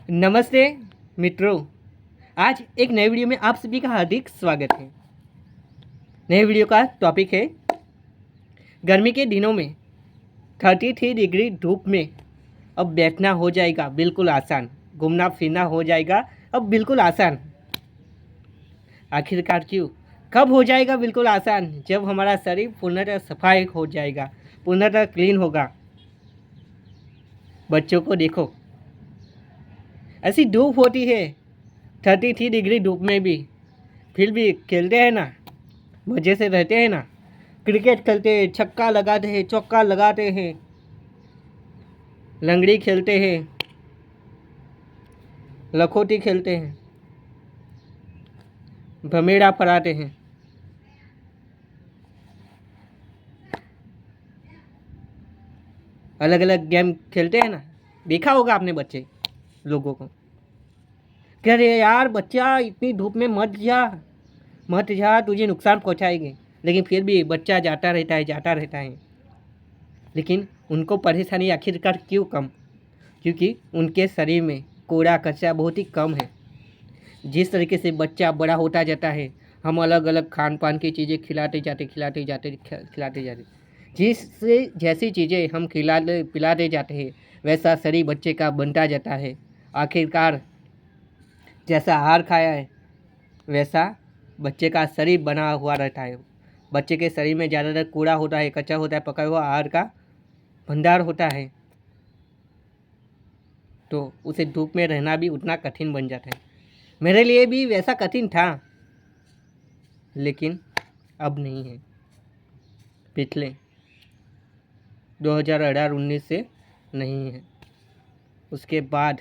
नमस्ते मित्रों, आज एक नए वीडियो में आप सभी का हार्दिक स्वागत है। नए वीडियो का टॉपिक है गर्मी के दिनों में 33 डिग्री धूप में अब बैठना हो जाएगा बिल्कुल आसान, घूमना फिरना हो जाएगा अब बिल्कुल आसान। आखिरकार क्यों, कब हो जाएगा बिल्कुल आसान? जब हमारा शरीर पूर्णतः सफाई हो जाएगा, पूर्णतः क्लीन होगा। बच्चों को देखो, ऐसी धूप होती है 33 डिग्री धूप में भी, फिर भी खेलते हैं ना, मज़े से रहते हैं ना। क्रिकेट खेलते हैं, छक्का लगाते हैं, चौका लगाते हैं, लंगड़ी खेलते हैं, लखोटी खेलते हैं, भमेड़ा फराते हैं। अलग अलग गेम खेलते हैं ना। देखा होगा आपने बच्चे लोगों को, कह रहे यार बच्चा इतनी धूप में मत जा, तुझे नुकसान पहुंचाएंगे। लेकिन फिर भी बच्चा जाता रहता है। लेकिन उनको परेशानी आखिरकार क्यों कम? क्योंकि उनके शरीर में कूड़ा कचरा बहुत ही कम है। जिस तरीके से बच्चा बड़ा होता जाता है, हम अलग अलग खान पान की चीज़ें खिलाते जाते, जिससे जैसी चीज़ें हम पिलाते जाते हैं वैसा शरीर बच्चे का बनता जाता है। आखिरकार जैसा आहार खाया है वैसा बच्चे का शरीर बना हुआ रहता है। बच्चे के शरीर में ज़्यादातर कूड़ा होता है, कचरा होता है, पका हुआ आहार का भंडार होता है, तो उसे धूप में रहना भी उतना कठिन बन जाता है। मेरे लिए भी वैसा कठिन था, लेकिन अब नहीं है। पिछले 2018-19 से नहीं है। उसके बाद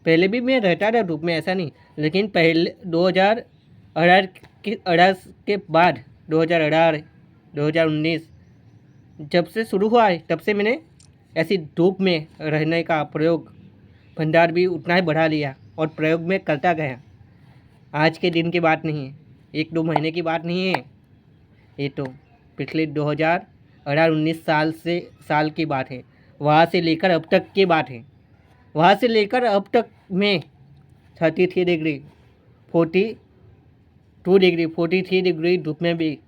पहले भी मैं रहता था धूप में, ऐसा नहीं, लेकिन पहले 2018 के बाद 2018 2019 जब से शुरू हुआ है तब से मैंने ऐसी धूप में रहने का प्रयोग भंडार भी उतना ही बढ़ा लिया और प्रयोग में करता गया। आज के दिन की बात नहीं है, 1-2 महीने की बात नहीं है, ये तो पिछले 2018-19 साल की बात है। वहाँ से लेकर अब तक की बात है। वहाँ से लेकर अब तक मैं 33 डिग्री 42 डिग्री 43 डिग्री धूप में भी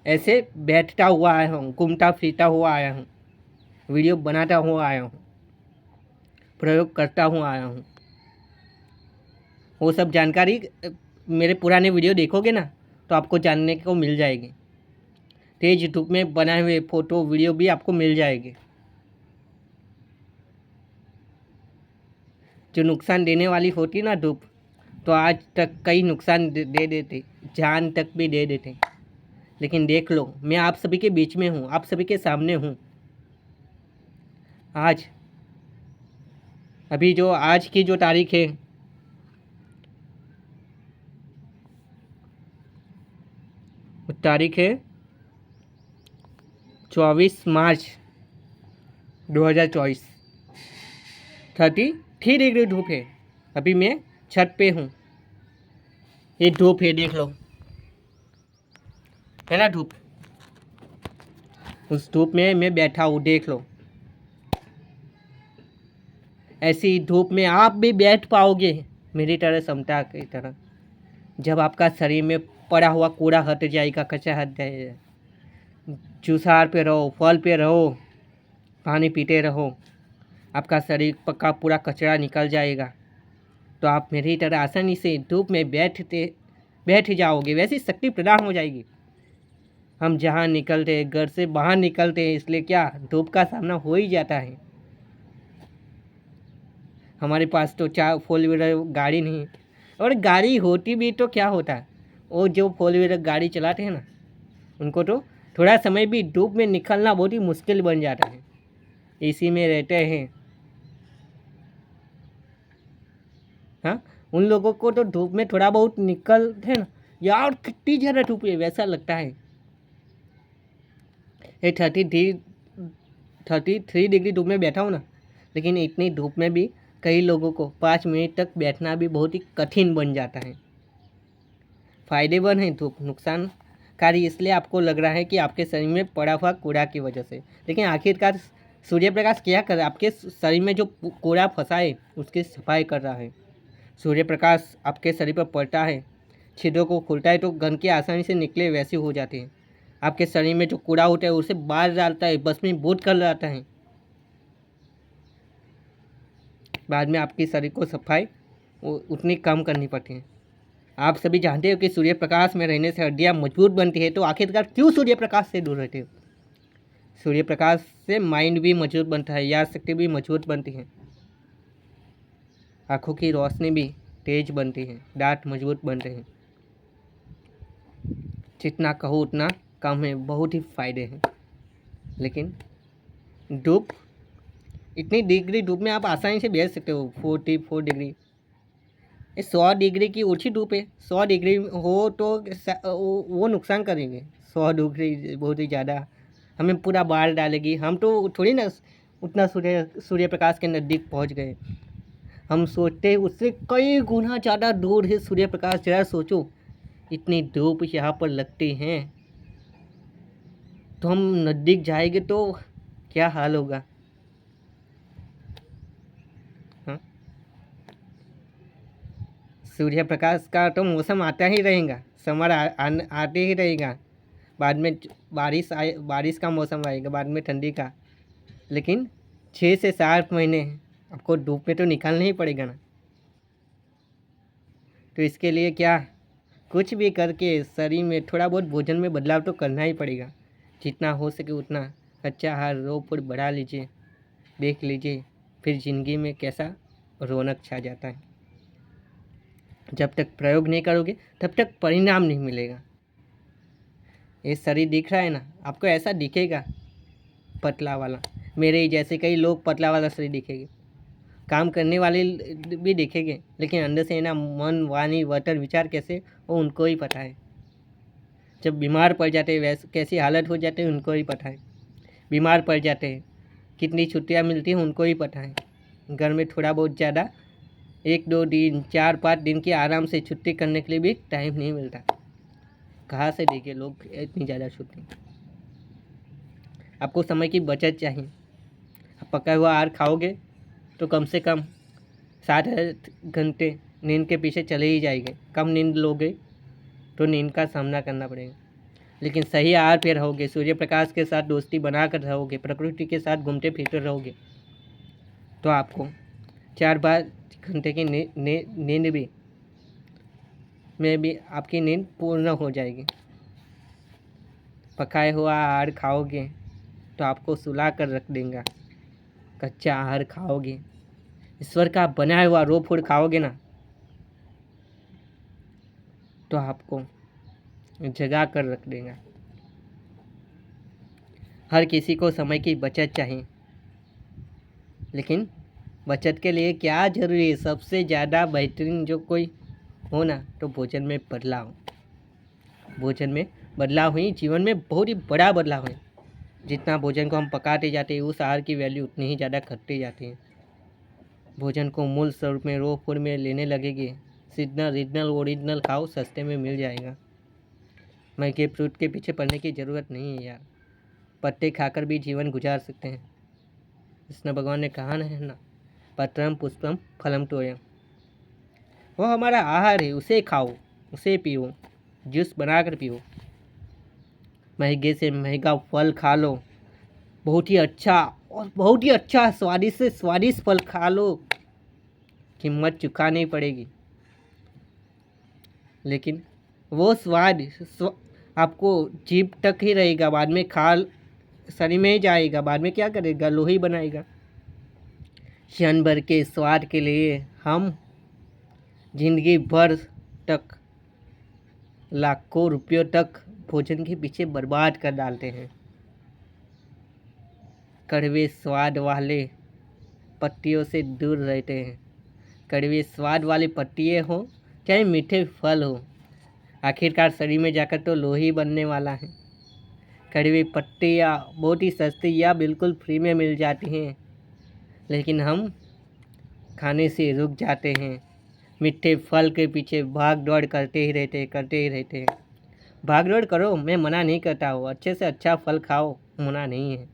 ऐसे बैठता हुआ आया हूँ, घूमता फिरता हुआ आया हूँ, वीडियो बनाता हुआ आया हूँ, प्रयोग करता हुआ आया हूँ। वो सब जानकारी मेरे पुराने वीडियो देखोगे ना तो आपको जानने को मिल जाएगी। तेज धूप में बनाए हुए फ़ोटो वीडियो भी आपको मिल जाएगी। जो नुकसान देने वाली होती ना धूप, तो आज तक कई नुकसान दे देते, जान तक भी दे देते। लेकिन देख लो, मैं आप सभी के बीच में हूँ, आप सभी के सामने हूँ। आज की जो तारीख है, वो तारीख है 24 मार्च 2024। 33 डिग्री धूप है। अभी मैं छत पे हूँ, ये धूप है, देख लो, है ना धूप। उस धूप में मैं बैठा हूँ, देख लो। ऐसी धूप में आप भी बैठ पाओगे मेरी तरह, समता की तरह, जब आपका शरीर में पड़ा हुआ कूड़ा हट जाएगा, कचरा हट जाएगा। जूसार पे रहो, फल पे रहो, पानी पीते रहो, आपका शरीर पक्का पूरा कचरा निकल जाएगा। तो आप मेरी तरह आसानी से धूप में बैठ जाओगे, वैसी शक्ति प्रदान हो जाएगी। हम जहाँ निकलते हैं, घर से बाहर निकलते हैं, इसलिए क्या धूप का सामना हो ही जाता है। हमारे पास तो 4 व्हीलर गाड़ी नहीं है, और गाड़ी होती भी तो क्या होता है, वो जो 4 व्हीलर गाड़ी चलाते हैं ना, उनको तो थोड़ा समय भी धूप में निकलना बहुत ही मुश्किल बन जाता है। इसी में रहते हैं। हाँ, उन लोगों को तो धूप में थोड़ा बहुत निकलते हैं ना, यार कितनी ज़्यादा धूप है वैसा लगता है। ये 33 डिग्री धूप में बैठा हूँ ना, लेकिन इतनी धूप में भी कई लोगों को 5 मिनट तक बैठना भी बहुत ही कठिन बन जाता है। फ़ायदेमंद है धूप, नुकसानकारी इसलिए आपको लग रहा है कि आपके शरीर में पड़ा हुआ कूड़ा की वजह से, लेकिन आखिरकार सूर्य प्रकाश क्या कर रहा है? आपके शरीर में जो कोड़ा फंसा है उसकी सफाई कर रहा है। सूर्य प्रकाश आपके शरीर पर पड़ता है, छिद्रों को खोलता है तो गंदगी आसानी से निकले वैसी हो जाती है। आपके शरीर में जो कूड़ा होता है उसे बाहर डालता है, भस्मीभूत कर लाता है। बाद में आपके शरीर को सफाई उतनी कम करनी पड़ती है। आप सभी जानते हो कि सूर्य प्रकाश में रहने से हड्डियाँ मजबूत बनती है, तो आखिरकार क्यों सूर्य प्रकाश से दूर रहते हो? सूर्य प्रकाश से माइंड भी मजबूत बनता है, याद शक्ति भी मजबूत बनती है, आँखों की रोशनी भी तेज बनती है, दांत मजबूत बनते हैं। जितना कहो उतना कम है, बहुत ही फायदे हैं। लेकिन धूप, इतनी डिग्री धूप में आप आसानी से बैठ सकते हो, 44 डिग्री। 100 डिग्री की ऊँची धूप है, 100 डिग्री हो तो वो नुकसान करेंगे। 100 डिग्री बहुत ही ज़्यादा हमें पूरा बाहर डालेगी। हम तो थोड़ी ना उतना सूर्य प्रकाश के नज़दीक पहुंच गए। हम सोचते उससे कई गुना ज़्यादा दूर है सूर्य प्रकाश। जरा सोचो, इतनी धूप यहाँ पर लगती हैं तो हम नज़दीक जाएंगे तो क्या हाल होगा। हाँ, सूर्य प्रकाश का तो मौसम आता ही रहेगा, समर आते ही रहेगा, बाद में बारिश का मौसम आएगा, बाद में ठंडी का। लेकिन 6 से 7 महीने आपको धूप में तो निकालना ही पड़ेगा ना। तो इसके लिए क्या, कुछ भी करके शरीर में थोड़ा बहुत भोजन में बदलाव तो करना ही पड़ेगा। जितना हो सके उतना कच्चा आहार रो फूड बढ़ा लीजिए, देख लीजिए, फिर ज़िंदगी में कैसा रौनक छा जाता है। जब तक प्रयोग नहीं करोगे तब तक परिणाम नहीं मिलेगा। ये शरीर दिख रहा है ना आपको, ऐसा दिखेगा पतला वाला, मेरे ही जैसे कई लोग पतला वाला शरीर दिखेंगे, काम करने वाले भी देखेंगे, लेकिन अंदर से ना मन वाणी वतर विचार कैसे, वो उनको ही पता है। जब बीमार पड़ जाते हैं वैसे कैसी हालत हो जाती है उनको ही पता है। बीमार पड़ जाते हैं कितनी छुट्टियां मिलती हैं उनको ही पता है। घर में थोड़ा बहुत ज़्यादा 1-2 दिन 4-5 दिन की आराम से छुट्टी करने के लिए भी टाइम नहीं मिलता। कहाँ से देंगे लोग इतनी ज़्यादा छुट्टी। आपको समय की बचत चाहिए। आप पका हुआ आहार खाओगे तो कम से कम 7 घंटे नींद के पीछे चले ही जाएंगे। कम नींद लोगे तो नींद का सामना करना पड़ेगा। लेकिन सही आहार पे रहोगे, सूर्य प्रकाश के साथ दोस्ती बनाकर रहोगे, प्रकृति के साथ घूमते फिरते रहोगे, तो आपको 4-5 घंटे की नींद भी आपकी नींद पूर्ण हो जाएगी। पकाए हुआ आहार खाओगे तो आपको सुला कर रख देगा। कच्चा आहार खाओगे, ईश्वर का बनाया हुआ रो फूड खाओगे ना, तो आपको जगा कर रख देगा। हर किसी को समय की बचत चाहिए, लेकिन बचत के लिए क्या जरूरी है? सबसे ज़्यादा बेहतरीन जो कोई हो ना, तो भोजन में बदलाव। भोजन में बदलाव ही जीवन में बहुत ही बड़ा बदलाव है। जितना भोजन को हम पकाते जाते हैं उस आहार की वैल्यू उतनी ही ज़्यादा घटती जाती है। भोजन को मूल स्वरूप में रो फूड में लेने लगेंगे, सीजनल रीजनल ओरिजिनल खाओ, सस्ते में मिल जाएगा। महंगे फ्रूट के पीछे पड़ने की ज़रूरत नहीं है यार, पत्ते खाकर भी जीवन गुजार सकते हैं। कृष्ण भगवान ने कहा है ना, पत्रम पुष्पम फलम तोयम। वो हमारा आहार है, उसे खाओ, उसे पियो, जूस बनाकर पियो। महंगे से महंगा फल खा लो, बहुत ही अच्छा और बहुत ही अच्छा स्वादिष्ट से स्वादिष्ट फल खा लो, कीमत चुकानी पड़ेगी। लेकिन वो स्वाद आपको जीभ तक ही रहेगा, बाद में शरीर में ही जाएगा, बाद में क्या करेगा, लोही बनाएगा। क्षण भर के स्वाद के लिए हम जिंदगी भर तक लाखों रुपयों तक भोजन के पीछे बर्बाद कर डालते हैं। कड़वे स्वाद वाले पत्तियों से दूर रहते हैं। कड़वे स्वाद वाले पत्तियाँ हो चाहे मीठे फल हो, आखिरकार शरीर में जाकर तो लोही बनने वाला है। कड़वी पत्तियाँ बहुत ही सस्ती या बिल्कुल फ्री में मिल जाती हैं, लेकिन हम खाने से रुक जाते हैं। मीठे फल के पीछे भाग दौड़ करते ही रहते हैं। भाग दौड़ करो, मैं मना नहीं करता हूँ, अच्छे से अच्छा फल खाओ, मना नहीं है,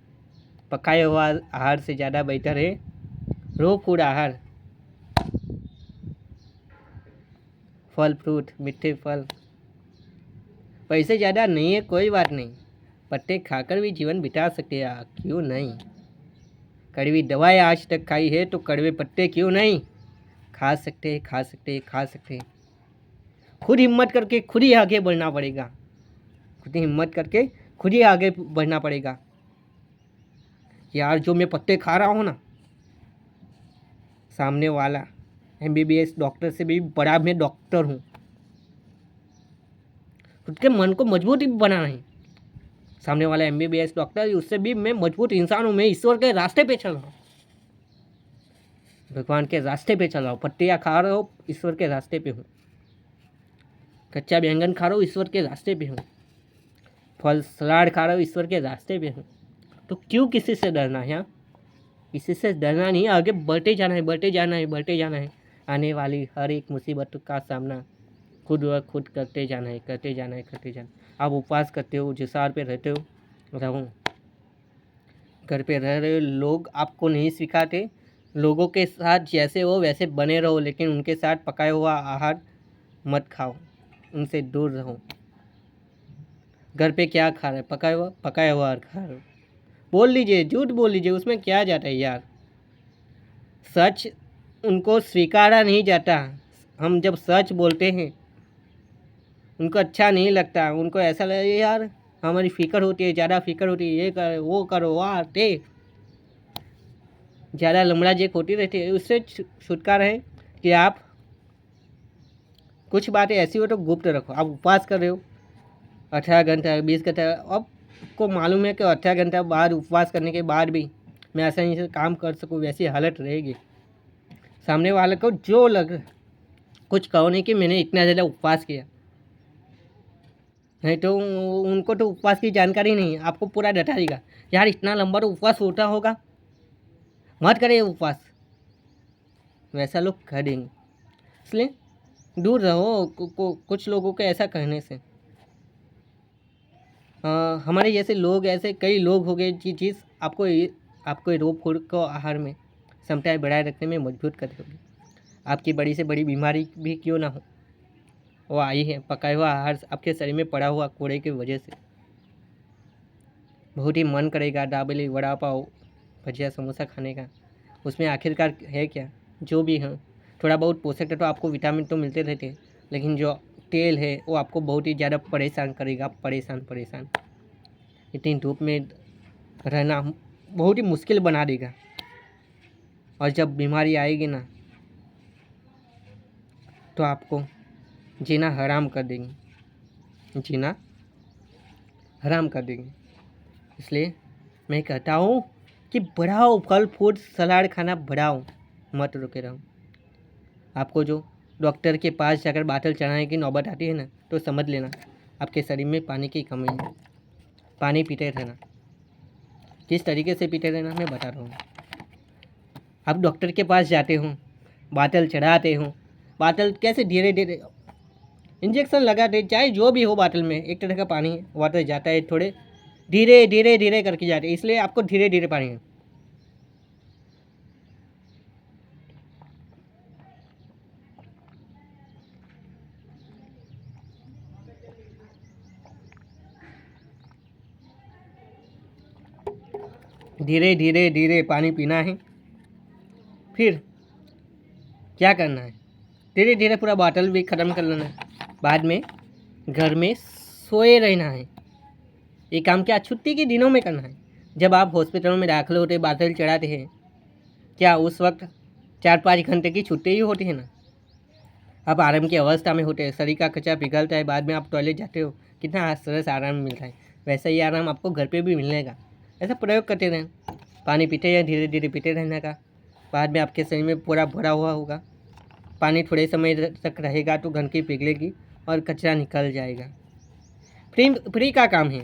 पकाया हुआ आहार से ज़्यादा बेहतर है रो फूड आहार। फल फ्रूट, मीठे फल, पैसे ज़्यादा नहीं है कोई बात नहीं, पत्ते खाकर भी जीवन बिता सकते हैं, क्यों नहीं। कड़वी दवाएं आज तक खाई है तो कड़वे पत्ते क्यों नहीं, खा सकते खा सकते खा सकते। खुद हिम्मत करके खुद ही आगे बढ़ना पड़ेगा, खुद ही हिम्मत करके खुद ही आगे बढ़ना पड़ेगा। यार जो मैं पत्ते खा रहा हूँ ना, सामने वाला MBBS डॉक्टर से भी बड़ा मैं डॉक्टर हूँ। खुद के मन को मजबूत ही बनाना है। सामने वाला MBBS डॉक्टर, उससे भी मैं मजबूत इंसान हूँ। मैं ईश्वर के रास्ते पे चल रहा हूँ, भगवान के रास्ते पे चल रहा हूँ। पत्तियाँ खा रहा हूँ, ईश्वर के रास्ते पे हूँ। कच्चा बैंगन खा रहा हूँ, ईश्वर के रास्ते पे हूँ। फल सलाद खा रहा हूँ, ईश्वर के रास्ते पे हूँ। तो क्यों किसी से डरना है? यहाँ किसी से डरना नहीं, आगे बढ़ते जाना है, बढ़ते जाना है, बढ़ते जाना है। आने वाली हर एक मुसीबत का सामना खुद व खुद करते जाना है, करते जाना है, करते जाना। आप उपवास करते हो, जिसार पे रहते हो, रहो। घर पे रह रहे लोग आपको नहीं सिखाते, लोगों के साथ जैसे हो वैसे बने रहो, लेकिन उनके साथ पकाया हुआ आहार मत खाओ, उनसे दूर रहो। घर पे क्या खा रहे, पकाया हुआ आहार खा रहे हो। बोल लीजिए, झूठ बोल लीजिए, उसमें क्या जाता है यार। सच उनको स्वीकारा नहीं जाता। हम जब सच बोलते हैं उनको अच्छा नहीं लगता, उनको ऐसा लगता है यार हमारी फिक्र होती है, ज़्यादा फिक्र होती है, ये कर वो करो वाह ते, ज़्यादा लमड़ा जेक होती रहती है। उससे छुटकारा है कि आप कुछ बातें ऐसी हो तो गुप्त रखो। आप उपवास कर रहे हो 18 घंटा 20 घंटा, आपको मालूम है कि 18 घंटा बाद उपवास करने के बाद भी मैं आसानी से काम कर सकूँ, वैसी हालत रहेगी। सामने वाले को जो लग कुछ कहो नहीं कि मैंने इतना ज़्यादा उपवास किया, नहीं तो उनको तो उपवास की जानकारी नहीं है, आपको पूरा डटा देगा यार इतना लंबा तो उपवास होता होगा, मत करिए उपवास, वैसा लोग कर देंगे। इसलिए दूर रहो कुछ लोगों के ऐसा कहने से। हमारे जैसे लोग, ऐसे कई लोग हो गए चीज़ आपको रोग फूड को आहार में क्षमताएँ बढ़ाए रखने में मजबूत कर होगी। आपकी बड़ी से बड़ी बीमारी भी क्यों ना हो, वो आई है पकाया हुआ आहार आपके शरीर में पड़ा हुआ कूड़े की वजह से। बहुत ही मन करेगा दाबेली, वड़ा पाव, भजिया, समोसा खाने का, उसमें आखिरकार है क्या? जो भी है थोड़ा बहुत पोषक तत्व, आपको विटामिन तो मिलते रहते हैं, लेकिन जो तेल है वो आपको बहुत ही ज़्यादा परेशान करेगा, परेशान। इतनी धूप में रहना बहुत ही मुश्किल बना देगा, और जब बीमारी आएगी ना तो आपको जीना हराम कर देंगे, जीना हराम कर देंगे। इसलिए मैं कहता हूँ कि बढ़ाओ, फल फ्रूट सलाद खाना बढ़ाओ, मत रुके रहो। आपको जो डॉक्टर के पास जाकर बाटल चढ़ाने की नौबत आती है ना, तो समझ लेना आपके शरीर में पानी की कमी है। पानी पीते रहना, किस तरीके से पीते रहना मैं बता रहा हूँ। आप डॉक्टर के पास जाते हो, बाटल चढ़ाते हो, बाटल कैसे धीरे धीरे इंजेक्शन लगाते, चाहे जो भी हो, बाटल में एक तरह का पानी है, वाटर जाता है, थोड़े धीरे धीरे धीरे करके जाते हैं, इसलिए आपको धीरे धीरे पानी है। धीरे धीरे धीरे पानी पीना है, फिर क्या करना है, धीरे धीरे पूरा बाटल भी ख़त्म कर लेना है। बाद में घर में सोए रहना है। ये काम क्या छुट्टी के दिनों में करना है। जब आप हॉस्पिटलों में दाखिल होते, बाटल चढ़ाते हैं, क्या उस वक्त 4-5 घंटे की छुट्टी ही होती है ना। आप आराम की अवस्था में होते हैं, शरीर का कचरा पिघलता है, बाद में आप टॉयलेट जाते हो, कितना सरस आराम मिलता है। वैसा ही आराम आपको घर पे भी मिलने का। ऐसा प्रयोग करते रहें, पानी पीते हैं, धीरे धीरे पीते रहने का। बाद में आपके शरीर में पूरा भरा हुआ होगा, पानी थोड़े समय तक रहेगा तो गंदगी पिघलेगी और कचरा निकल जाएगा। फ्री का काम है।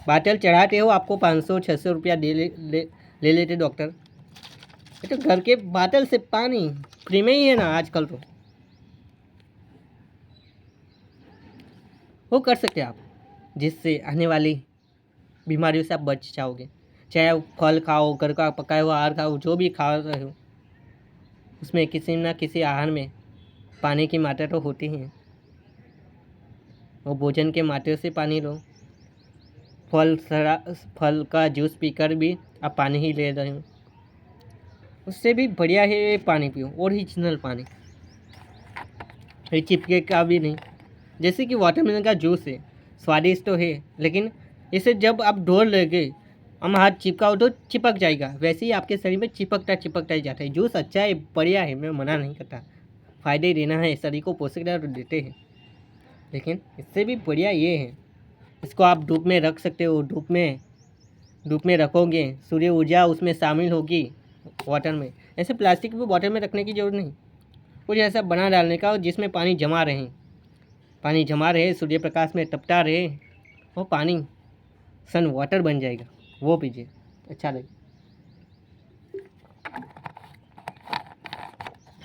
बाटल चढ़ाते हो, आपको 500-600 रुपया ले लेते डॉक्टर। तो घर के बाटल से पानी फ्री में ही है ना आजकल, तो वो कर सकते हैं आप, जिससे आने वाली बीमारियों से आप बच जाओगे। चाहे आप फल खाओ, घर का पकाया हुआ आहार खाओ, जो भी खा रहे हो, उसमें किसी न किसी आहार में पानी की मात्रा तो होती ही है। वो भोजन के मात्रा से पानी लो। फल का जूस पीकर भी आप पानी ही ले रहे हो, उससे भी बढ़िया है ये पानी पियो, ओरिजिनल पानी, ये चिपके का भी नहीं। जैसे कि वाटरमेलन का जूस है, स्वादिष्ट तो है, लेकिन इसे जब आप ढोल लेंगे, हम हाथ चिपकाओ तो चिपक जाएगा, वैसे ही आपके शरीर में चिपकता ही जाता है। जूस अच्छा है, बढ़िया है, मैं मना नहीं करता, फ़ायदे देना है, शरीर को पोषक तत्व देते हैं, लेकिन इससे भी बढ़िया ये है, इसको आप धूप में रख सकते हो। धूप में रखोगे, सूर्य ऊर्जा उसमें शामिल होगी वाटर में। ऐसे प्लास्टिक में वाटर में रखने की ज़रूरत नहीं, कुछ ऐसा बना डालने का जिसमें पानी जमा रहे, सूर्य प्रकाश में टपटा रहे, वो पानी सन वाटर बन जाएगा, वो पीजिए, अच्छा लगे।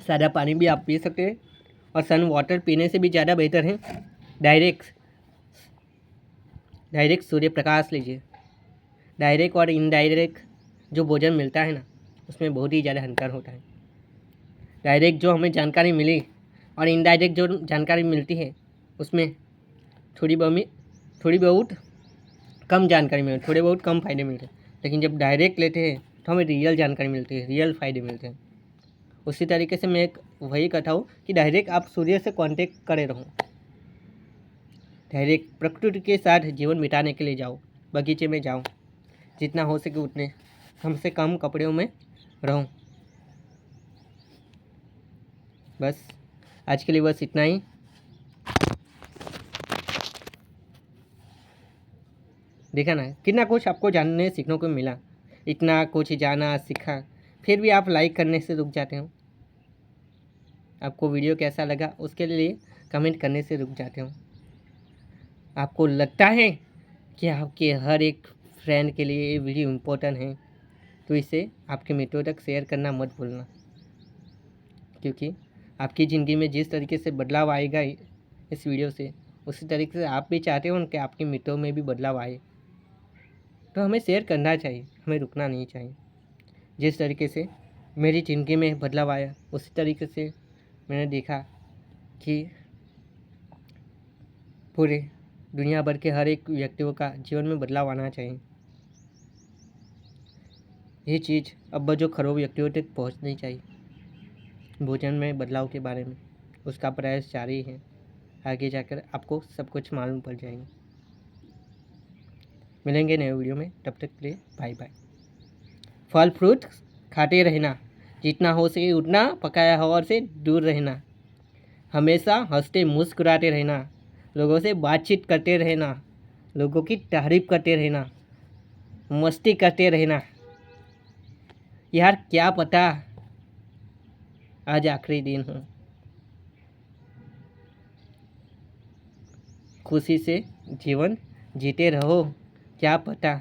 सादा पानी भी आप पी सकते हैं, और सन वाटर पीने से भी ज़्यादा बेहतर है डायरेक्ट सूर्य प्रकाश लीजिए। डायरेक्ट और इनडायरेक्ट जो भोजन मिलता है ना, उसमें बहुत ही ज़्यादा अंतर होता है। डायरेक्ट जो हमें जानकारी मिली और इनडायरेक्ट जो जानकारी मिलती है, उसमें थोड़ी बहुत कम जानकारी मिलती है, थोड़े बहुत कम फ़ायदे मिलते हैं। लेकिन जब डायरेक्ट लेते हैं तो हमें रियल जानकारी मिलती है, रियल फ़ायदे मिलते हैं। उसी तरीके से मैं एक वही कहता हूँ कि डायरेक्ट आप सूर्य से कांटेक्ट करे रहो, डायरेक्ट प्रकृति के साथ जीवन बिताने के लिए जाओ, बगीचे में जाओ, जितना हो सके उतने कम से कम कपड़ों में रहो। बस आज के लिए बस इतना ही। देखा ना कितना कुछ आपको जानने सीखने को मिला, इतना कुछ जाना सीखा, फिर भी आप लाइक करने से रुक जाते हो। आपको वीडियो कैसा लगा उसके लिए कमेंट करने से रुक जाते हो। आपको लगता है कि आपके हर एक फ्रेंड के लिए ये वीडियो इम्पोर्टेंट है, तो इसे आपके मित्रों तक शेयर करना मत भूलना, क्योंकि आपकी ज़िंदगी में जिस तरीके से बदलाव आएगा इस वीडियो से, उसी तरीके से आप भी चाहते हो कि आपके मित्रों में भी बदलाव आए, तो हमें शेयर करना चाहिए, हमें रुकना नहीं चाहिए। जिस तरीके से मेरी ज़िंदगी में बदलाव आया, उसी तरीके से मैंने देखा कि पूरे दुनिया भर के हर एक व्यक्तियों का जीवन में बदलाव आना चाहिए। ये चीज़ अब जो खरों व्यक्तियों तक पहुंचनी चाहिए भोजन में बदलाव के बारे में, उसका प्रयास जारी है। आगे जाकर आपको सब कुछ मालूम पड़ जाएंगे। मिलेंगे नए वीडियो में, तब तक के लिए बाय बाय। फल फ्रूट खाते रहना, जितना हो सके उतना पकाया हुआ से दूर रहना, हमेशा हंसते मुस्कुराते रहना, लोगों से बातचीत करते रहना, लोगों की तारीफ करते रहना, मस्ती करते रहना। यार क्या पता आज आखिरी दिन हो, खुशी से जीवन जीते रहो, क्या पता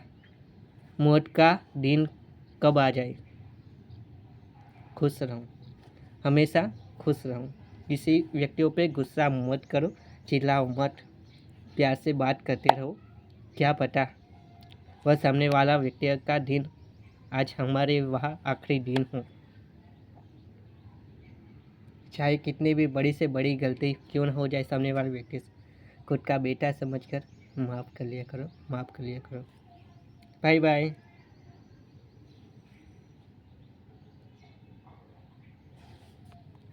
मौत का दिन कब आ जाए। खुश रहो, हमेशा खुश रहो, किसी व्यक्तियों पे गुस्सा मत करो, चिल्लाओ मत, प्यार से बात करते रहो, क्या पता वह सामने वाला व्यक्ति का दिन आज हमारे वहाँ आखिरी दिन हो। चाहे कितनी भी बड़ी से बड़ी गलती क्यों न हो जाए सामने वाले व्यक्ति से, खुद का बेटा समझकर माफ़ कर लिया करो। Bye bye.